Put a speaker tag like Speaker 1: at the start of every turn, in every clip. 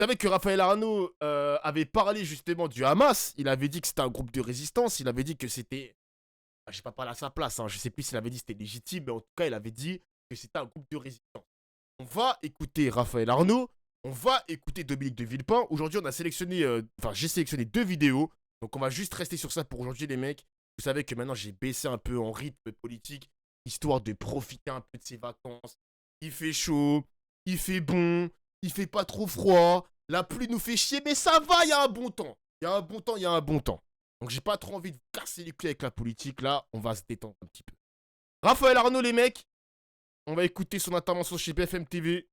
Speaker 1: savez que Raphaël Arnaud avait parlé justement du Hamas. Il avait dit que c'était un groupe de résistance. Il avait dit que c'était... Je n'ai pas parlé à sa place. Hein. Je ne sais plus s'il avait dit que c'était légitime. Mais en tout cas, il avait dit que c'était un groupe de résistance. On va écouter Raphaël Arnaud. On va écouter Dominique de Villepin. Aujourd'hui, on a sélectionné... j'ai sélectionné 2 vidéos. Donc, on va juste rester sur ça pour aujourd'hui, les mecs. Vous savez que maintenant, j'ai baissé un peu en rythme politique, histoire de profiter un peu de ses vacances. Il fait chaud, il fait bon, il fait pas trop froid. La pluie nous fait chier, mais ça va, il y a un bon temps. Il y a un bon temps, il y a un bon temps. Donc j'ai pas trop envie de casser les couilles avec la politique. Là, on va se détendre un petit peu. Raphaël Arnaud, les mecs, on va écouter son intervention chez BFM TV.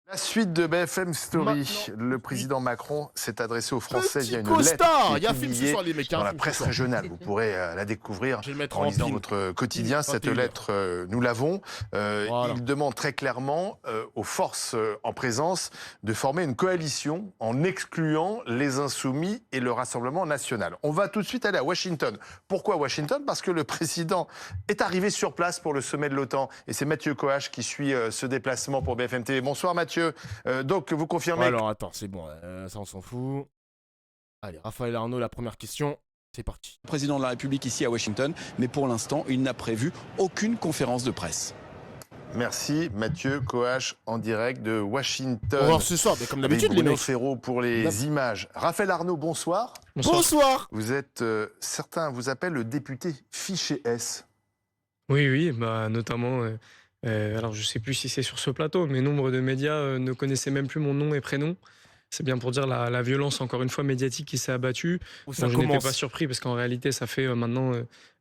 Speaker 2: La suite de BFM Story,
Speaker 1: Maintenant,
Speaker 2: le président Macron s'est adressé aux Français via une
Speaker 1: costard.
Speaker 2: lettre qui
Speaker 1: Il y a
Speaker 2: est
Speaker 1: film ce
Speaker 2: publiée
Speaker 1: soir, les mecs.
Speaker 2: dans la presse régionale. Vous pourrez la découvrir en lisant votre quotidien. Cette lettre, nous l'avons.
Speaker 1: Voilà.
Speaker 2: Il demande très clairement aux forces en présence de former une coalition en excluant les Insoumis et le Rassemblement national. On va tout de suite aller à Washington. Pourquoi Washington? Parce que le président est arrivé sur place pour le sommet de l'OTAN. Et c'est Mathieu Coache qui suit ce déplacement pour BFM TV. Bonsoir Mathieu. Donc, vous confirmez...
Speaker 1: Alors, attends, c'est bon, ça on s'en fout. Allez, Raphaël Arnaud, la première question, c'est parti.
Speaker 3: Président de la République ici à Washington, mais pour l'instant, il n'a prévu aucune conférence de presse.
Speaker 2: Merci Mathieu Coache en direct de Washington.
Speaker 1: On va voir ce soir, mais comme d'habitude, les
Speaker 2: Bruno
Speaker 1: mecs.
Speaker 2: Ferraud pour les images. Raphaël Arnaud, bonsoir.
Speaker 1: Bonsoir.
Speaker 2: Vous êtes, certains vous appellent le député fiché S.
Speaker 4: Oui, bah, notamment... alors, je ne sais plus si c'est sur ce plateau, mais nombre de médias ne connaissaient même plus mon nom et prénom. C'est bien pour dire la violence, encore une fois, médiatique qui s'est abattue.
Speaker 1: Ça
Speaker 4: je n'étais pas surpris parce qu'en réalité, ça fait maintenant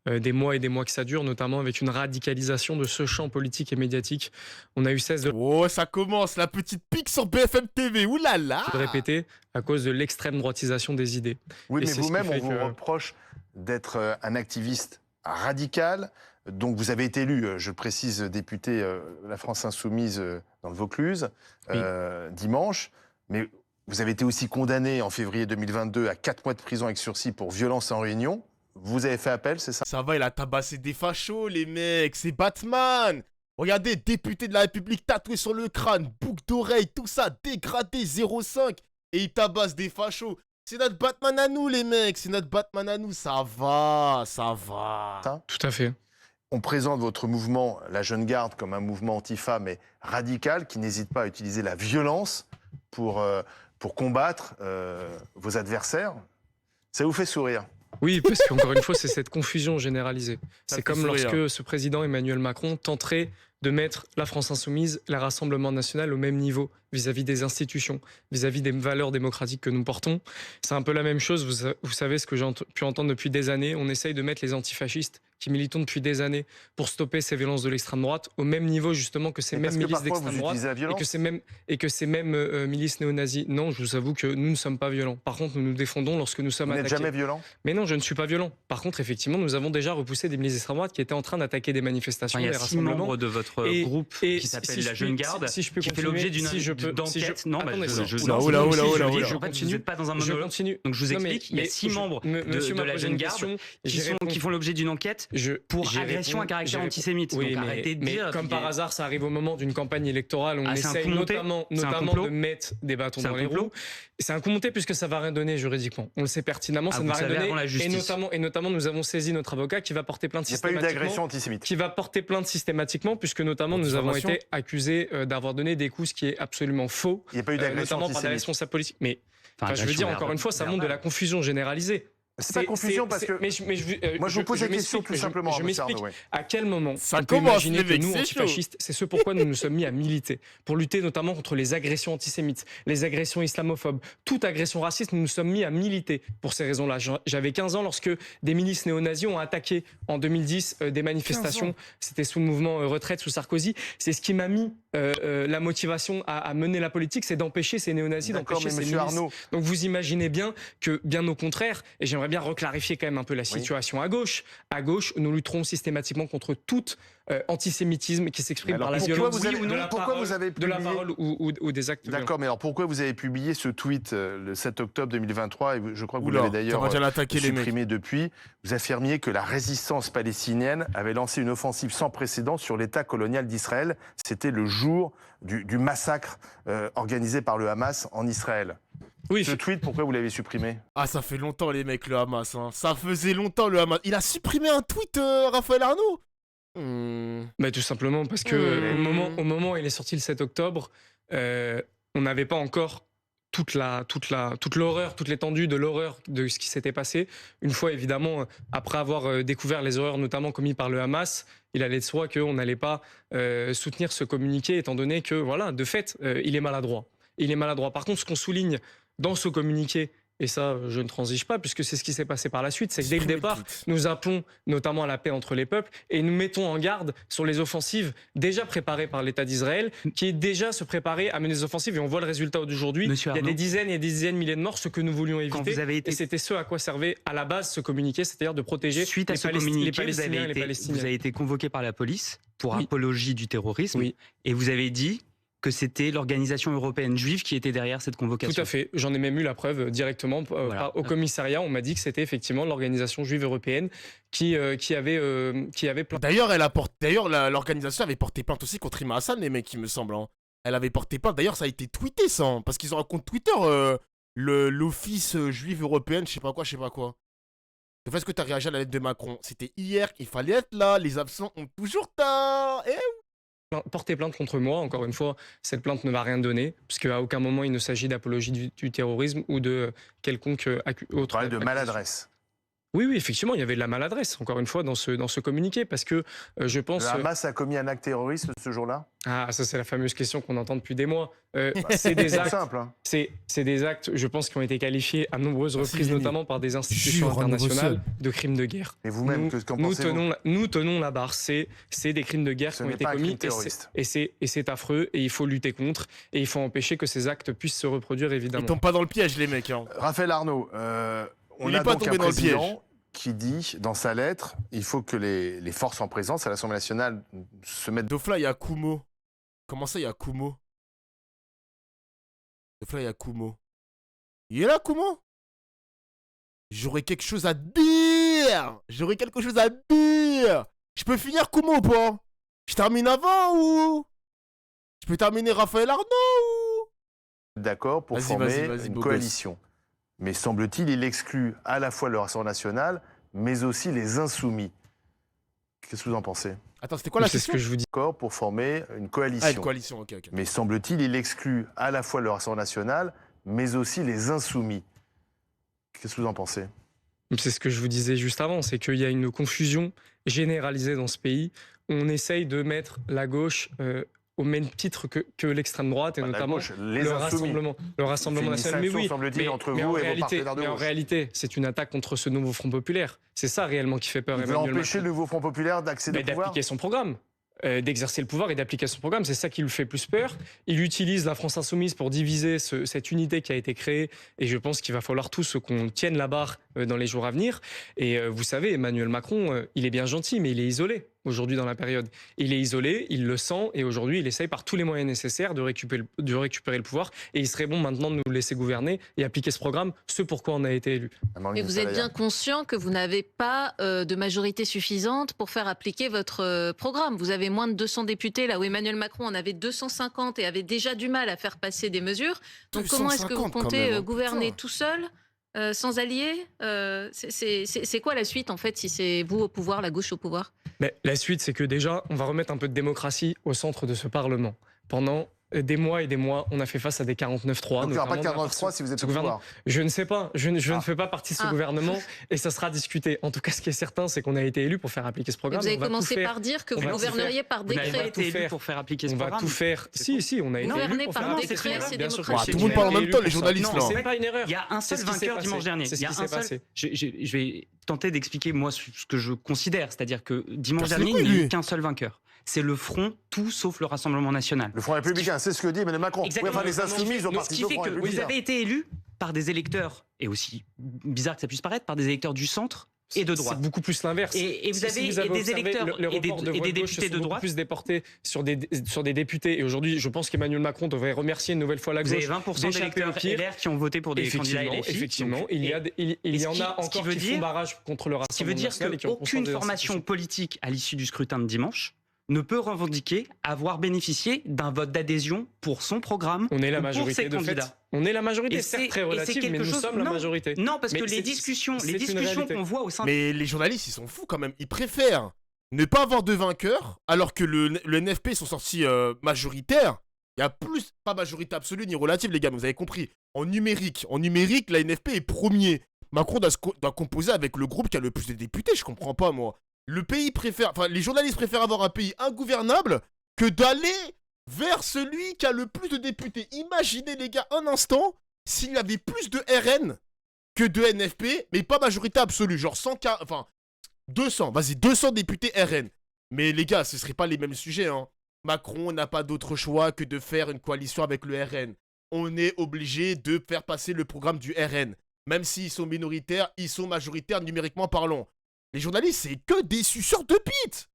Speaker 4: des mois et des mois que ça dure, notamment avec une radicalisation de ce champ politique et médiatique. On a eu cesse de...
Speaker 1: Oh, ça commence, la petite pique sur BFM TV, oulala.
Speaker 4: de répéter à cause de l'extrême droitisation des idées.
Speaker 2: Oui,
Speaker 4: Et
Speaker 2: mais
Speaker 4: c'est ce
Speaker 2: vous-même,
Speaker 4: qui
Speaker 2: on
Speaker 4: fait
Speaker 2: vous
Speaker 4: que-
Speaker 2: reproche d'être un activiste radical. Donc vous avez été élu, je le précise, député La France Insoumise dans le Vaucluse,
Speaker 4: Oui.
Speaker 2: dimanche. Mais vous avez été aussi condamné en février 2022 à 4 mois de prison avec sursis pour violence en réunion. Vous avez fait appel, c'est ça?
Speaker 1: Ça va, il a tabassé des fachos, les mecs, c'est Batman. Regardez, député de la République tatoué sur le crâne, boucle d'oreille, tout ça, dégradé 0,5. Et il tabasse des fachos. C'est notre Batman à nous, les mecs, c'est notre Batman à nous, ça va, ça va.
Speaker 4: Tout à fait.
Speaker 2: On présente votre mouvement, la Jeune Garde, comme un mouvement antifa, mais radical, qui n'hésite pas à utiliser la violence pour combattre vos adversaires. Ça vous fait sourire?
Speaker 4: Oui, parce qu'encore une fois, c'est cette confusion généralisée.
Speaker 1: Ça
Speaker 4: C'est
Speaker 1: fait
Speaker 4: comme
Speaker 1: sourire.
Speaker 4: lorsque ce président Emmanuel Macron tenterait de mettre la France Insoumise, le Rassemblement National au même niveau vis-à-vis des institutions, vis-à-vis des valeurs démocratiques que nous portons. C'est un peu la même chose, vous savez ce que j'ai pu entendre depuis des années, on essaye de mettre les antifascistes qui militons depuis des années pour stopper ces violences de l'extrême droite au même niveau justement que ces
Speaker 2: Mais
Speaker 4: mêmes
Speaker 2: parce que
Speaker 4: milices
Speaker 2: parfois,
Speaker 4: d'extrême
Speaker 2: vous
Speaker 4: droite
Speaker 2: utilisez la violence.
Speaker 4: et que ces mêmes milices néo-nazis. Non, je vous avoue que nous ne sommes pas violents. Par contre, nous nous défendons lorsque nous sommes
Speaker 2: Vous n'êtes
Speaker 4: attaqués.
Speaker 2: jamais violent?
Speaker 4: Mais non, je ne suis pas violent. Par contre, effectivement, nous avons déjà repoussé des milices d'extrême droite qui étaient en train d'attaquer des manifestations,
Speaker 5: Il y a
Speaker 4: des
Speaker 5: 6
Speaker 4: rassemblements.
Speaker 5: membres de votre
Speaker 4: Et-
Speaker 5: groupe
Speaker 4: et
Speaker 5: qui s'appelle
Speaker 4: si je
Speaker 5: la
Speaker 4: puis-
Speaker 5: Jeune Garde,
Speaker 4: si je peux
Speaker 5: qui fait
Speaker 4: continuer,
Speaker 5: l'objet d'une
Speaker 4: si je peux-
Speaker 5: d'enquête. Non,
Speaker 4: Attendez,
Speaker 1: Oula, oula, oula, oula, oula.
Speaker 5: En fait, vous n'êtes pas dans un
Speaker 4: je
Speaker 5: monologue.
Speaker 4: continue.
Speaker 5: Donc je vous
Speaker 4: Non, mais-
Speaker 5: explique, il y a
Speaker 4: mais
Speaker 5: 6
Speaker 4: je-
Speaker 5: membres
Speaker 4: monsieur
Speaker 5: de
Speaker 4: m'a
Speaker 5: la
Speaker 4: posé
Speaker 5: Jeune
Speaker 4: une
Speaker 5: Garde
Speaker 4: question,
Speaker 5: qui font l'objet d'une enquête pour
Speaker 4: J'ai
Speaker 5: agression à
Speaker 4: répondu-
Speaker 5: caractère
Speaker 4: j'ai
Speaker 5: antisémite.
Speaker 4: Oui,
Speaker 5: Donc
Speaker 4: mais,
Speaker 5: arrêtez de
Speaker 4: mais
Speaker 5: dire.
Speaker 4: comme par hasard, ça arrive au moment d'une campagne électorale, on
Speaker 5: Ah, c'est un
Speaker 4: essaye
Speaker 5: coup monté
Speaker 4: notamment
Speaker 5: C'est un
Speaker 4: notamment de
Speaker 5: complot
Speaker 4: mettre des bâtons
Speaker 5: C'est un
Speaker 4: dans les
Speaker 5: complot
Speaker 4: roues. C'est un coup monté puisque ça va rien donner juridiquement. On le sait pertinemment,
Speaker 5: Ah,
Speaker 4: ça ne
Speaker 5: vous
Speaker 4: va rien
Speaker 5: savez
Speaker 4: donner.
Speaker 5: avant la justice.
Speaker 4: Et notamment, nous avons saisi notre avocat qui va porter plainte
Speaker 2: Il n'y a pas eu
Speaker 4: systématiquement.
Speaker 2: d'agression antisémite.
Speaker 4: Qui va porter plainte systématiquement, puisque notamment nous avons
Speaker 1: Diffamation.
Speaker 4: été accusés d'avoir donné des coups, ce qui est absolument faux,
Speaker 2: Il n'y a pas eu d'agression
Speaker 4: notamment par des
Speaker 2: antisémite.
Speaker 4: responsables politiques. Mais
Speaker 5: Enfin,
Speaker 4: je veux dire, encore une fois, ça montre de la confusion généralisée.
Speaker 2: C'est pas confusion parce que... Moi, je vous pose la question
Speaker 4: m'explique,
Speaker 2: tout simplement.
Speaker 4: Je
Speaker 2: monsieur
Speaker 4: m'explique
Speaker 2: Arnaud, ouais.
Speaker 4: à quel moment
Speaker 1: Ça
Speaker 4: on peut
Speaker 1: commence,
Speaker 4: imaginer
Speaker 1: les
Speaker 4: que
Speaker 1: mecs,
Speaker 4: nous,
Speaker 1: c'est
Speaker 4: antifascistes, c'est ce pourquoi nous nous sommes mis à militer, pour lutter notamment contre les agressions antisémites, les agressions islamophobes, toute agression raciste, nous nous sommes mis à militer pour ces raisons-là. J'avais 15 ans lorsque des milices néo-nazis ont attaqué en 2010 des manifestations, c'était sous le mouvement Retraite, sous Sarkozy. C'est ce qui m'a mis la motivation à mener la politique, c'est d'empêcher ces néo-nazis,
Speaker 2: D'accord,
Speaker 4: d'empêcher
Speaker 2: mais
Speaker 4: ces
Speaker 2: monsieur
Speaker 4: milices.
Speaker 2: Arnaud,
Speaker 4: Donc vous imaginez bien que, bien au contraire, et j'aimerais bien reclarifier quand même un peu la situation à gauche, nous lutterons systématiquement contre tout antisémitisme qui s'exprime
Speaker 2: alors
Speaker 4: par la
Speaker 2: pourquoi
Speaker 4: violence,
Speaker 2: vous avez-
Speaker 4: de la
Speaker 2: pourquoi
Speaker 4: parole,
Speaker 2: vous avez
Speaker 4: de la
Speaker 2: publié-
Speaker 4: parole ou des actes violents.
Speaker 2: d'accord, mais alors pourquoi vous avez publié ce tweet le 7 octobre 2023 et je crois que vous
Speaker 1: Oula,
Speaker 2: l'avez
Speaker 1: ça
Speaker 2: d'ailleurs
Speaker 1: va déjà l'attaquer, les mecs.
Speaker 2: supprimé depuis. Vous affirmiez que la résistance palestinienne avait lancé une offensive sans précédent sur l'État colonial d'Israël. C'était le jour du massacre organisé par le Hamas en Israël.
Speaker 4: Oui,
Speaker 2: Ce tweet, pourquoi vous l'avez supprimé?
Speaker 1: Ah, ça fait longtemps, les mecs, le Hamas. Hein. Ça faisait longtemps, le Hamas. Il a supprimé un tweet, Raphaël Arnaud.
Speaker 4: Bah, tout simplement parce que au moment où il est sorti le 7 octobre, on n'avait pas encore toute l'horreur, toute l'étendue de l'horreur de ce qui s'était passé. Une fois, évidemment, après avoir découvert les horreurs notamment commises par le Hamas, il allait de soi qu'on n'allait pas soutenir ce communiqué, étant donné que, voilà, de fait, il est maladroit. Il est maladroit. Par contre, ce qu'on souligne dans ce communiqué, et ça, je ne transige pas, puisque c'est ce qui s'est passé par la suite, c'est que dès le départ, nous appelons notamment à la paix entre les peuples et nous mettons en garde sur les offensives déjà préparées par l'État d'Israël, qui est déjà se préparer à mener des offensives, et on voit le résultat d'aujourd'hui. Il y a des dizaines et des dizaines de milliers de morts, ce que nous voulions éviter, et c'était ce à quoi servait à la base ce communiqué, c'est-à-dire de protéger
Speaker 5: Suite à ce
Speaker 4: les
Speaker 5: communiqué,
Speaker 4: Palestiniens et les Palestiniens.
Speaker 5: vous avez été convoqué par la police pour
Speaker 4: Oui.
Speaker 5: apologie du terrorisme,
Speaker 4: Oui.
Speaker 5: et vous avez dit que c'était l'organisation européenne juive qui était derrière cette convocation.
Speaker 4: Tout à fait. J'en ai même eu la preuve directement au commissariat. On m'a dit que c'était effectivement l'organisation juive européenne qui avait
Speaker 1: D'ailleurs, l'organisation avait porté plainte aussi contre Rima Hassan, les mecs, il me semble. Hein. Elle avait porté plainte. D'ailleurs, ça a été tweeté, ça. Hein, parce qu'ils ont un compte Twitter, l'Office juive européenne, je sais pas quoi. De fait, est-ce que tu as réagi à la lettre de Macron? C'était hier, il fallait être là. Les absents ont toujours tard.
Speaker 4: porter plainte contre moi. Encore une fois, cette plainte ne va rien donner, puisqu'à aucun moment il ne s'agit d'apologie du terrorisme ou de quelconque autre.
Speaker 2: Parler de maladresse.
Speaker 4: Oui, effectivement, il y avait de la maladresse, encore une fois, dans ce communiqué, parce que je pense...
Speaker 2: Le Hamas a commis un acte terroriste ce jour-là?
Speaker 4: Ah, ça c'est la fameuse question qu'on entend depuis des mois. C'est des actes,
Speaker 2: simple. Hein.
Speaker 4: C'est des actes, je pense, qui ont été qualifiés à nombreuses reprises, notamment par des institutions internationales, de crimes de guerre.
Speaker 2: Et vous-même, qu'en pensez-vous?
Speaker 4: Nous tenons la barre. C'est des crimes de guerre qui ont été commis, et c'est affreux, et il faut lutter contre, et il faut empêcher que ces actes puissent se reproduire, évidemment.
Speaker 1: Ils tombent pas dans le piège, les mecs. Hein.
Speaker 2: Raphaël Arnaud, on a donc un président qui dit dans sa lettre, il faut que les forces en présence à l'Assemblée nationale se mettent...
Speaker 1: Dofla, il y a Kumo. Comment ça, il y a Kumo? Dofla, il y a Kumo. Il est là, Kumo? J'aurais quelque chose à dire. Je peux finir, Kumo, ou pas? Je termine avant ou... Je peux terminer Raphaël Arnaud ou...
Speaker 2: D'accord pour former une coalition. Mais semble-t-il, il exclut à la fois le Rassemblement national, mais aussi les Insoumis. Qu'est-ce que vous en pensez?
Speaker 1: Attends, c'était quoi la question?
Speaker 4: C'est ce que je vous dis.
Speaker 2: D'accord pour former une coalition.
Speaker 1: Ah, une coalition, ok.
Speaker 2: Mais semble-t-il, il exclut à la fois le Rassemblement national, mais aussi les Insoumis. Qu'est-ce que vous en pensez?
Speaker 4: C'est ce que je vous disais juste avant, c'est qu'il y a une confusion généralisée dans ce pays. On essaye de mettre la gauche... au même titre que l'extrême droite, et notamment
Speaker 2: gauche,
Speaker 4: le Rassemblement national. Mais oui, mais en réalité, c'est une attaque contre ce nouveau Front populaire. C'est ça réellement qui fait peur.
Speaker 2: Il veut empêcher le nouveau Front populaire d'accéder au pouvoir,
Speaker 4: d'appliquer son programme. D'exercer le pouvoir et d'appliquer son programme. C'est ça qui lui fait plus peur. Il utilise la France insoumise pour diviser cette unité qui a été créée, et je pense qu'il va falloir tous qu'on tienne la barre dans les jours à venir. Et vous savez, Emmanuel Macron, il est bien gentil, mais il est isolé aujourd'hui dans la période. Il est isolé, il le sent, et aujourd'hui il essaye par tous les moyens nécessaires de récupérer le pouvoir, et il serait bon maintenant de nous laisser gouverner et appliquer ce programme, ce pourquoi on a été élu.
Speaker 6: Mais vous êtes bien conscient que vous n'avez pas de majorité suffisante pour faire appliquer votre programme. Vous avez moins de 200 députés, là où Emmanuel Macron en avait 250 et avait déjà du mal à faire passer des mesures. Donc comment est-ce que vous comptez gouverner tout seul, sans alliés? C'est quoi la suite, en fait, si c'est vous au pouvoir, la gauche au pouvoir?
Speaker 4: Mais la suite, c'est que déjà, on va remettre un peu de démocratie au centre de ce Parlement. Pendant des mois et des mois, on a fait face à des 49-3.
Speaker 2: Donc il n'y aura pas de 49-3 si vous êtes au pouvoir?
Speaker 4: Je ne sais pas. Je ne fais pas partie de ce gouvernement, et ça sera discuté. En tout cas, ce qui est certain, c'est qu'on a été élu pour faire appliquer ce programme.
Speaker 6: Et vous avez commencé par dire que vous gouverneriez par décret.
Speaker 5: Vous n'avez pas été élu pour faire appliquer ce programme.
Speaker 4: On va tout faire. Si, on a été élu pour faire appliquer
Speaker 6: décret, c'est
Speaker 4: bien sûr.
Speaker 6: démocratique.
Speaker 1: Tout le monde parle en même temps, les journalistes.
Speaker 5: Non,
Speaker 4: c'est pas une erreur.
Speaker 5: Il y a un seul vainqueur dimanche dernier.
Speaker 4: C'est ce qui s'est passé.
Speaker 5: Je vais tenter d'expliquer, moi, ce que je considère. C'est-à-dire que dimanche dernier, il n'y a eu qu'un seul vainqueur. C'est le Front, tout sauf le Rassemblement national.
Speaker 2: Le Front républicain, c'est ce que dit Emmanuel Macron.
Speaker 5: Exactement.
Speaker 2: Les Insoumis ont parti au Front républicain.
Speaker 5: Vous avez été élu par des électeurs, et aussi bizarre que ça puisse paraître, par des électeurs du centre et de droite.
Speaker 4: C'est beaucoup plus l'inverse.
Speaker 5: Et vous avez des électeurs et des députés de droite.
Speaker 4: Plus déportés sur des députés. Et aujourd'hui, je pense qu'Emmanuel Macron devrait remercier une nouvelle fois la gauche.
Speaker 5: Vous avez 20% d'électeurs LR qui ont voté pour des candidats LFI.
Speaker 4: Effectivement, il y en a encore qui font barrage contre le Rassemblement national.
Speaker 5: Ce qui veut dire qu'aucune formation politique à l'issue du scrutin de dimanche ne peut revendiquer avoir bénéficié d'un vote d'adhésion pour son programme.
Speaker 4: On est la
Speaker 5: ou pour
Speaker 4: majorité
Speaker 5: ses
Speaker 4: de
Speaker 5: candidats.
Speaker 4: fait. On est la majorité,
Speaker 5: Et
Speaker 4: certes très
Speaker 5: c'est
Speaker 4: relative, mais
Speaker 5: quelque
Speaker 4: nous
Speaker 5: chose-
Speaker 4: sommes la
Speaker 5: non.
Speaker 4: majorité.
Speaker 5: Non, parce
Speaker 4: Mais
Speaker 5: que les
Speaker 4: c'est
Speaker 5: discussions
Speaker 4: une réalité.
Speaker 5: qu'on voit au sein
Speaker 1: Mais les journalistes, ils sont fous quand même. Ils préfèrent ne pas avoir de vainqueur, alors que le NFP sont sortis majoritaires. Il y a plus, pas majorité absolue ni relative, les gars, vous avez compris. En numérique, la NFP est premier. Macron doit composer avec le groupe qui a le plus de députés, je comprends pas, moi. Les journalistes préfèrent avoir un pays ingouvernable que d'aller vers celui qui a le plus de députés. Imaginez, les gars, un instant, s'il y avait plus de RN que de NFP, mais pas majorité absolue, genre 100, enfin 200, vas-y, 200 députés RN. Mais les gars, ce serait pas les mêmes sujets, hein. Macron n'a pas d'autre choix que de faire une coalition avec le RN. On est obligé de faire passer le programme du RN. Même s'ils sont minoritaires, ils sont majoritaires numériquement parlant. Les journalistes, c'est que des suceurs de bite.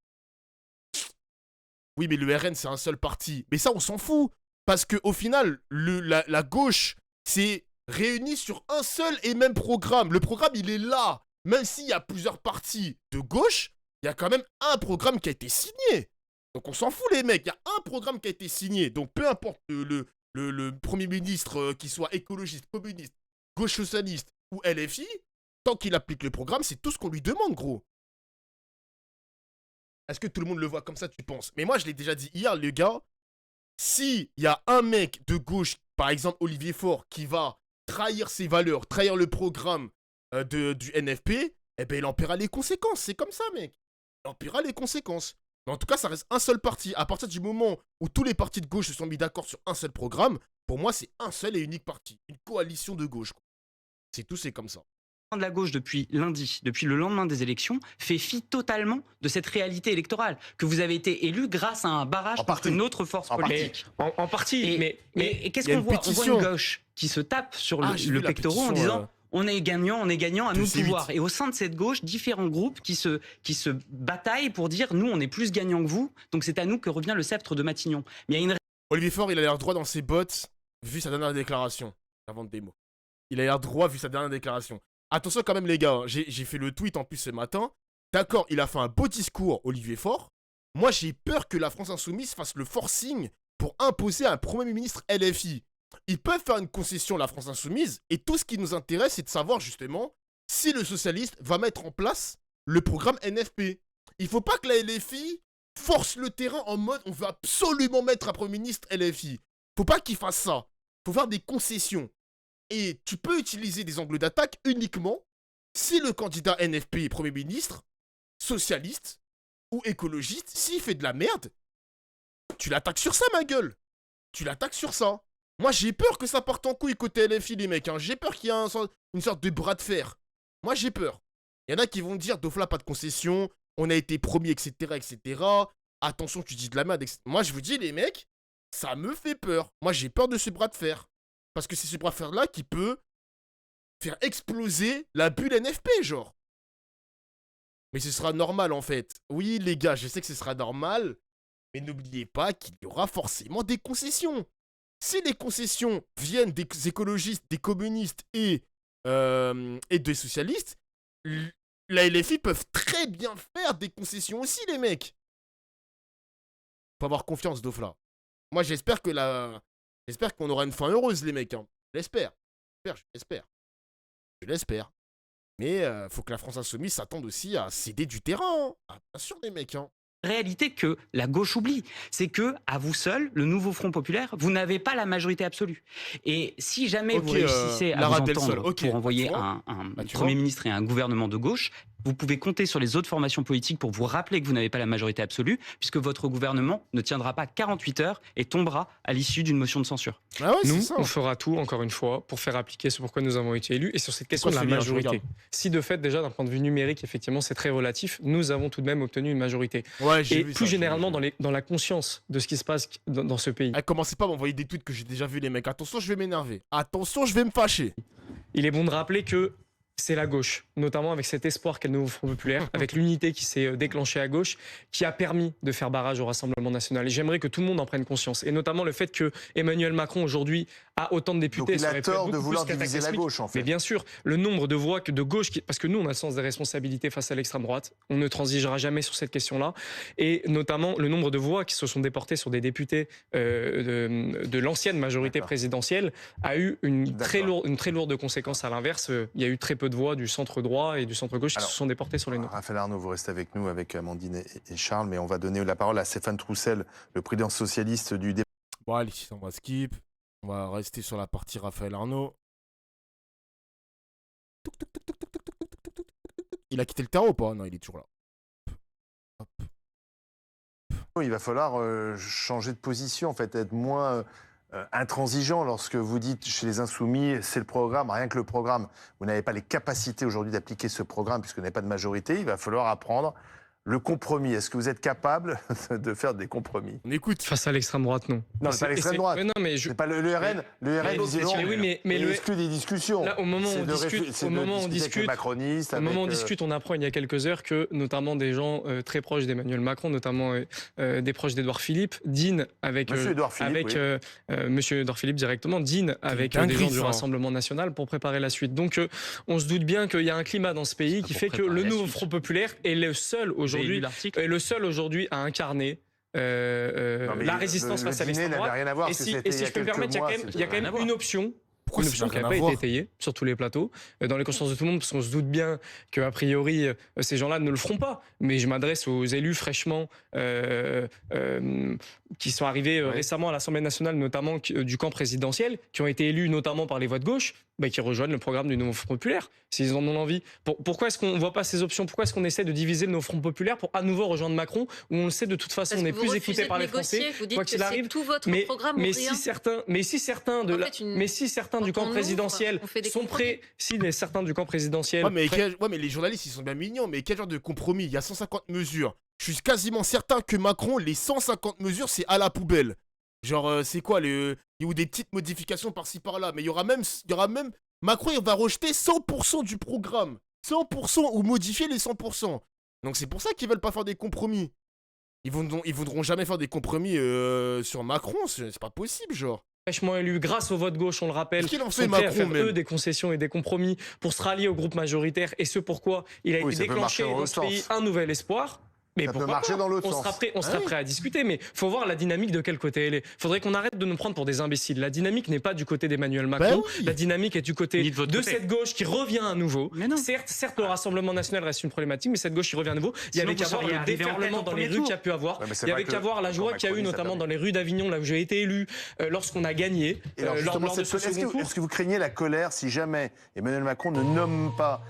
Speaker 1: Oui, mais le RN, c'est un seul parti. Mais ça, on s'en fout. Parce qu'au final, la gauche s'est réunie sur un seul et même programme. Le programme, il est là. Même s'il y a plusieurs partis de gauche, il y a quand même un programme qui a été signé. Donc on s'en fout, les mecs. Il y a un programme qui a été signé. Donc peu importe le Premier ministre, qui soit écologiste, communiste, gauche socialiste ou LFI, tant qu'il applique le programme, c'est tout ce qu'on lui demande, gros. Est-ce que tout le monde le voit comme ça, tu penses? Mais moi, je l'ai déjà dit hier, les gars. S'il y a un mec de gauche, par exemple Olivier Faure, qui va trahir ses valeurs, trahir le programme du NFP, eh ben il en paiera les conséquences. C'est comme ça, mec. Il en paiera les conséquences. Mais en tout cas, ça reste un seul parti. À partir du moment où tous les partis de gauche se sont mis d'accord sur un seul programme, pour moi, c'est un seul et unique parti. Une coalition de gauche. C'est tout, c'est comme ça.
Speaker 5: de la gauche depuis lundi, depuis le lendemain des élections, fait fi totalement de cette réalité électorale, que vous avez été élu grâce à un barrage
Speaker 2: En
Speaker 5: contre
Speaker 2: partie.
Speaker 5: une autre force
Speaker 2: En
Speaker 5: politique.
Speaker 4: En partie,
Speaker 5: Et qu'est-ce
Speaker 1: il y a
Speaker 5: qu'on
Speaker 1: une
Speaker 5: voit? On voit
Speaker 1: pétition.
Speaker 5: une gauche qui se tape sur
Speaker 1: Ah, j'ai
Speaker 5: le
Speaker 1: vu la
Speaker 5: pectoral en
Speaker 1: pétition,
Speaker 5: disant on est gagnant, à
Speaker 1: de
Speaker 5: nous de
Speaker 1: C8.
Speaker 5: pouvoir. Et au sein de cette gauche, différents groupes qui se bataillent pour dire nous, on est plus gagnants que vous, donc c'est à nous que revient le sceptre de Matignon. Mais il y a une
Speaker 1: Olivier Faure, il a l'air droit dans ses bottes, vu sa dernière déclaration. J'invente des mots. Il a l'air droit, vu sa dernière déclaration. Attention quand même, les gars, j'ai fait le tweet en plus ce matin. D'accord, il a fait un beau discours, Olivier Faure. Moi, j'ai peur que la France Insoumise fasse le forcing pour imposer un Premier ministre LFI. Ils peuvent faire une concession, la France Insoumise, et tout ce qui nous intéresse, c'est de savoir justement si le socialiste va mettre en place le programme NFP. Il faut pas que la LFI force le terrain en mode on veut absolument mettre un Premier ministre LFI. Faut pas qu'il fasse ça. Faut faire des concessions. Et tu peux utiliser des angles d'attaque uniquement si le candidat NFP est Premier ministre, socialiste ou écologiste, s'il fait de la merde, tu l'attaques sur ça, ma gueule. Tu l'attaques sur ça. Moi, j'ai peur que ça parte en couille côté LFI, les mecs. Hein. J'ai peur qu'il y ait une sorte de bras de fer. Moi, j'ai peur. Il y en a qui vont dire, Dofla, pas de concession, on a été promis, etc., etc. Attention, tu dis de la merde, etc. Moi, je vous dis, les mecs, ça me fait peur. Moi, j'ai peur de ce bras de fer. Parce que c'est ce bras de fer-là qui peut faire exploser la bulle NFP, genre. Mais ce sera normal, en fait. Oui, les gars, je sais que ce sera normal. Mais n'oubliez pas qu'il y aura forcément des concessions. Si les concessions viennent des écologistes, des communistes et des socialistes, la LFI peuvent très bien faire des concessions aussi, les mecs. Faut avoir confiance, Dofla. Moi, j'espère qu'on aura une fin heureuse, les mecs. Hein. Je l'espère. Mais faut que la France Insoumise s'attende aussi à céder du terrain. Hein. Ah, bien sûr, les mecs. Hein.
Speaker 5: réalité que la gauche oublie, c'est que à vous seul, le nouveau Front populaire, vous n'avez pas la majorité absolue. Et si jamais vous réussissez à vous entendre pour envoyer un Premier ministre et un gouvernement de gauche, vous pouvez compter sur les autres formations politiques pour vous rappeler que vous n'avez pas la majorité absolue, puisque votre gouvernement ne tiendra pas 48 heures et tombera à l'issue d'une motion de censure.
Speaker 1: Ah ouais,
Speaker 4: nous,
Speaker 1: ça.
Speaker 4: on fera tout, encore une fois, pour faire appliquer ce pourquoi nous avons été élus et sur cette question de la majorité. Si de fait, déjà, d'un point de vue numérique, effectivement, c'est très relatif, nous avons tout de même obtenu une majorité.
Speaker 1: Ouais,
Speaker 4: et plus généralement, dans la conscience de ce qui se passe dans ce pays.
Speaker 1: Commencez pas à m'envoyer des tweets que j'ai déjà vus, les mecs. Attention, je vais m'énerver. Attention, je vais me fâcher.
Speaker 4: Il est bon de rappeler que c'est la gauche, notamment avec cet espoir qu'est le nouveau Front populaire, avec l'unité qui s'est déclenchée à gauche, qui a permis de faire barrage au Rassemblement national. Et j'aimerais que tout le monde en prenne conscience. Et notamment le fait que Emmanuel Macron, aujourd'hui, a autant de députés.
Speaker 2: Donc il a tort de vouloir diviser la gauche, en fait.
Speaker 4: Mais bien sûr, le nombre de voix de gauche, parce que nous, on a le sens des responsabilités face à l'extrême droite. On ne transigera jamais sur cette question-là. Et notamment, le nombre de voix qui se sont déportées sur des députés de l'ancienne majorité présidentielle a eu une très lourde conséquence à l'inverse. Il y a eu très peu de voix du centre droit et du centre gauche qui se sont déportées sur les nôtres.
Speaker 2: Raphaël Arnaud, vous restez avec nous, avec Amandine et Charles, mais on va donner la parole à Stéphane Troussel, le président socialiste du débat.
Speaker 1: Bon, allez, on va skip. On va rester sur la partie Raphaël Arnaud. Il a quitté le terrain ou pas? Non, il est toujours là. Hop.
Speaker 2: Il va falloir changer de position, en fait, être moins intransigeant lorsque vous dites chez les Insoumis, c'est le programme, rien que le programme. Vous n'avez pas les capacités aujourd'hui d'appliquer ce programme puisque vous n'avez pas de majorité. Il va falloir apprendre le compromis. Est-ce que vous êtes capable de faire des compromis?
Speaker 1: On écoute.
Speaker 4: Face à l'extrême droite, non.
Speaker 2: Non, c'est pas l'extrême droite.
Speaker 4: Mais non, mais
Speaker 2: c'est pas le RN. Le RN, il exclut des discussions.
Speaker 4: Là, au moment où on discute, on apprend il y a quelques heures que notamment des gens très proches d'Emmanuel Macron, notamment des proches d'Édouard Philippe, dînent avec Monsieur Édouard Philippe directement, dînent avec des gens du Rassemblement national pour préparer la suite. Donc, on se doute bien qu'il y a un climat dans ce pays qui fait que le nouveau Front populaire est le seul aujourd'hui à incarner la résistance face à l'extrême droite. Et si je peux me permettre, il y a quand même une option. Une option qui n'a pas été étayée sur tous les plateaux, dans les consciences de tout le monde, parce qu'on se doute bien qu'a priori, ces gens-là ne le feront pas. Mais je m'adresse aux élus fraîchement qui sont arrivés récemment à l'Assemblée nationale, notamment du camp présidentiel, qui ont été élus notamment par les voix de gauche, qui rejoignent le programme du nouveau Front populaire, s'ils en ont envie. Pourquoi est-ce qu'on ne voit pas ces options? Pourquoi est-ce qu'on essaie de diviser le nouveau Front populaire pour à nouveau rejoindre Macron, où on le sait de toute façon, on n'est plus écouté par les Français, quoi qu'il arrive.
Speaker 6: Tout votre programme
Speaker 4: mais si certains du camp présidentiel sont prêts, certains du camp présidentiel...
Speaker 1: mais les journalistes, ils sont bien mignons, mais quel genre de compromis? Il y a 150 mesures. Je suis quasiment certain que Macron, les 150 mesures, c'est à la poubelle. Genre, c'est quoi, il y a eu des petites modifications par-ci par-là, mais il y aura même... Macron, il va rejeter 100% du programme. 100% ou modifier les 100%. Donc c'est pour ça qu'ils veulent pas faire des compromis. Ils voudront jamais faire des compromis sur Macron, c'est pas possible, genre.
Speaker 4: Fraîchement élu grâce au vote gauche, on le rappelle,
Speaker 1: qu'ils ont fait Macron,
Speaker 4: eux des concessions et des compromis pour se rallier au groupe majoritaire, et ce pourquoi il a été déclenché dans ce pays un nouvel espoir. Mais
Speaker 2: ça peut marcher dans l'autre sens.
Speaker 4: On sera prêt à discuter, mais il faut voir la dynamique de quel côté elle est. Il faudrait qu'on arrête de nous prendre pour des imbéciles. La dynamique n'est pas du côté d'Emmanuel Macron, la dynamique est du côté de cette gauche qui revient à nouveau. Certes, le Rassemblement national reste une problématique, mais cette gauche qui revient à nouveau. Il y avait qu'à voir le déferlement dans les rues qu'il y a pu avoir. Il y avait qu'à voir la joie qu'il y a eu notamment dans les rues d'Avignon, là où j'ai été élu, lorsqu'on a gagné.
Speaker 2: Est-ce que vous craignez la colère si jamais Emmanuel Macron ne nomme pas...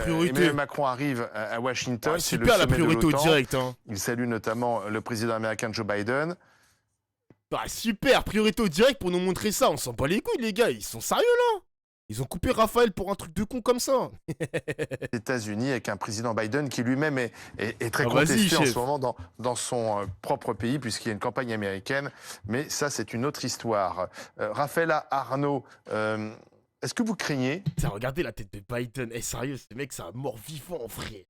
Speaker 2: Emmanuel Macron arrive à Washington. C'est super, la priorité au direct. Il salue notamment le président américain Joe Biden.
Speaker 1: Super, priorité au direct pour nous montrer ça. On s'en bat les couilles, les gars. Ils sont sérieux, là? Ils ont coupé Raphaël pour un truc de con comme ça.
Speaker 2: Les États-Unis avec un président Biden qui lui-même est très contesté en ce moment dans son propre pays, puisqu'il y a une campagne américaine. Mais ça, c'est une autre histoire. Raphaël Arnaud... est-ce que vous craignez...
Speaker 1: Regardez la tête de Biden. Sérieux, ce mec, c'est un mort-vivant, frère.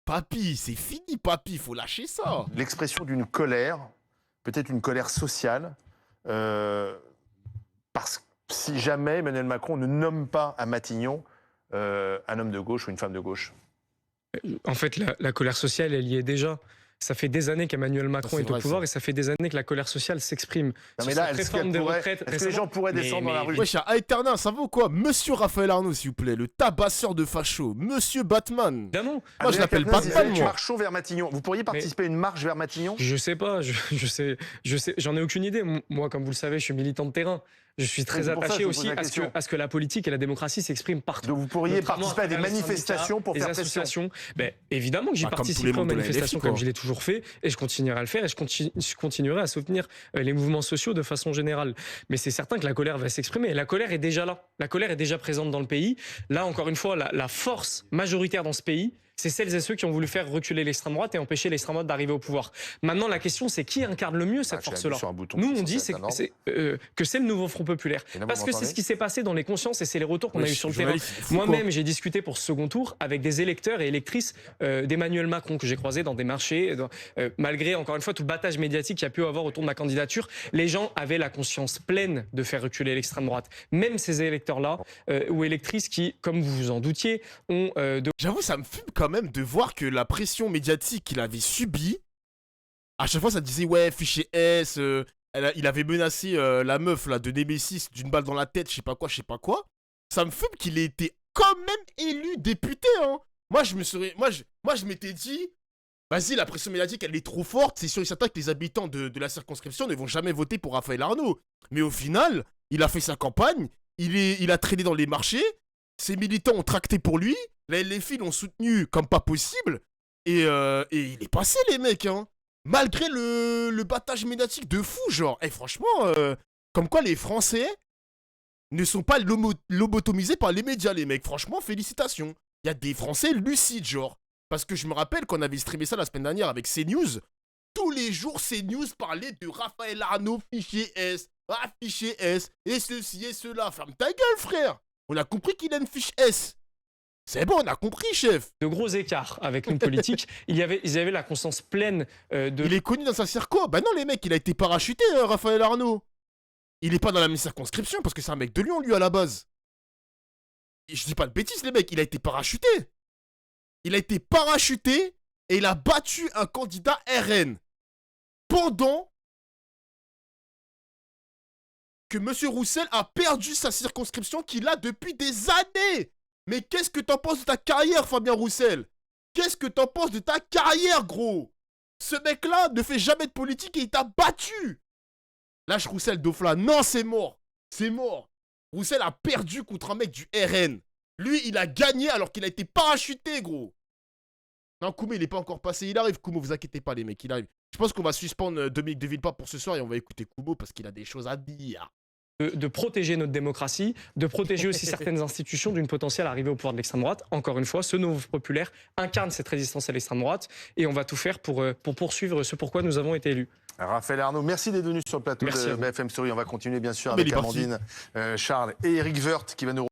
Speaker 1: Papy, c'est fini, papy. Faut lâcher ça.
Speaker 2: L'expression d'une colère, peut-être une colère sociale, parce que si jamais Emmanuel Macron ne nomme pas à Matignon un homme de gauche ou une femme de gauche.
Speaker 4: En fait, la colère sociale, elle y est déjà. Ça fait des années qu'Emmanuel Macron est au pouvoir et ça fait des années que la colère sociale s'exprime.
Speaker 2: Mais là, est-ce que les gens pourraient descendre dans la rue?
Speaker 1: Wesh, à Eterna, ça vaut quoi? Monsieur Raphaël Arnaud, s'il vous plaît, le tabasseur de facho, Monsieur Batman.
Speaker 4: Évidemment.
Speaker 1: Moi, je l'appelle Batman, moi.
Speaker 2: Marchons vers Matignon. Vous pourriez participer à une marche vers Matignon?
Speaker 4: Je sais pas, je sais, j'en ai aucune idée. Moi, comme vous le savez, je suis militant de terrain. Je suis très attaché aussi à ce que la politique et la démocratie s'expriment partout.
Speaker 2: Donc vous pourriez participer à des manifestations pour faire pression?
Speaker 4: Évidemment que j'y participerai aux manifestations comme je l'ai toujours fait, et je continuerai à le faire, et je continuerai à soutenir les mouvements sociaux de façon générale. Mais c'est certain que la colère va s'exprimer, et la colère est déjà là. La colère est déjà présente dans le pays. Là, encore une fois, la force majoritaire dans ce pays, c'est celles et ceux qui ont voulu faire reculer l'extrême droite et empêcher l'extrême droite d'arriver au pouvoir. Maintenant, la question, c'est qui incarne le mieux cette force-là? Nous, on dit que c'est le nouveau Front populaire. Parce que c'est ce qui s'est passé dans les consciences et c'est les retours qu'on a eu sur le terrain. Moi-même, j'ai discuté pour ce second tour avec des électeurs et électrices d'Emmanuel Macron que j'ai croisés dans des marchés. Malgré, encore une fois, tout le battage médiatique qu'il y a pu avoir autour de ma candidature, les gens avaient la conscience pleine de faire reculer l'extrême droite. Même ces électeurs-là ou électrices qui, comme vous vous en doutiez, ont...
Speaker 1: J'avoue, ça me fume quand même de voir que la pression médiatique qu'il avait subie, à chaque fois ça disait ouais, fichier S, il avait menacé la meuf là, de Nemesis d'une balle dans la tête, je sais pas quoi. Ça me fume qu'il ait été quand même élu député, hein. Moi je m'étais dit, vas-y, la pression médiatique elle est trop forte, c'est sûr et certain que les habitants de la circonscription ne vont jamais voter pour Raphaël Arnaud. Mais au final, il a fait sa campagne, il a traîné dans les marchés, ses militants ont tracté pour lui, la LFI l'ont soutenu comme pas possible, et il est passé les mecs, hein. Malgré le battage médiatique de fou, genre. Et franchement, comme quoi les Français ne sont pas lobotomisés par les médias, les mecs. Franchement, félicitations. Il y a des Français lucides, genre. Parce que je me rappelle qu'on avait streamé ça la semaine dernière avec CNews. Tous les jours, CNews parlait de Raphaël Arnaud, fichier S, fichier S, et ceci et cela. Ferme ta gueule, frère. On a compris qu'il a une fiche S. C'est bon, on a compris, chef.
Speaker 4: De gros écarts avec une politique. Ils avaient la conscience pleine de...
Speaker 1: Il est connu dans sa circo. Bah non, les mecs, il a été parachuté, Raphaël Arnaud. Il est pas dans la même circonscription parce que c'est un mec de Lyon, lui, à la base. Et je dis pas de bêtises, les mecs, il a été parachuté. Il a été parachuté et il a battu un candidat RN. Pendant que M. Roussel a perdu sa circonscription qu'il a depuis des années. Mais qu'est-ce que t'en penses de ta carrière, Fabien Roussel? Qu'est-ce que t'en penses de ta carrière, gros? Ce mec-là ne fait jamais de politique et il t'a battu. Lâche Roussel, Dofla. Non, c'est mort. C'est mort. Roussel a perdu contre un mec du RN. Lui, il a gagné alors qu'il a été parachuté, gros. Non, Koumé, il n'est pas encore passé. Il arrive, Koumo, vous inquiétez pas, les mecs, il arrive. Je pense qu'on va suspendre Dominique de Villepin pour ce soir et on va écouter Koumo parce qu'il a des choses à dire.
Speaker 4: De protéger notre démocratie, de protéger aussi certaines institutions d'une potentielle arrivée au pouvoir de l'extrême droite. Encore une fois, ce nouveau populaire incarne cette résistance à l'extrême droite et on va tout faire pour poursuivre ce pourquoi nous avons été élus.
Speaker 2: Raphaël Arnaud, merci d'être venu sur le plateau de BFM Story. On va continuer bien sûr avec Amandine, Charles et Eric Woerth qui va nous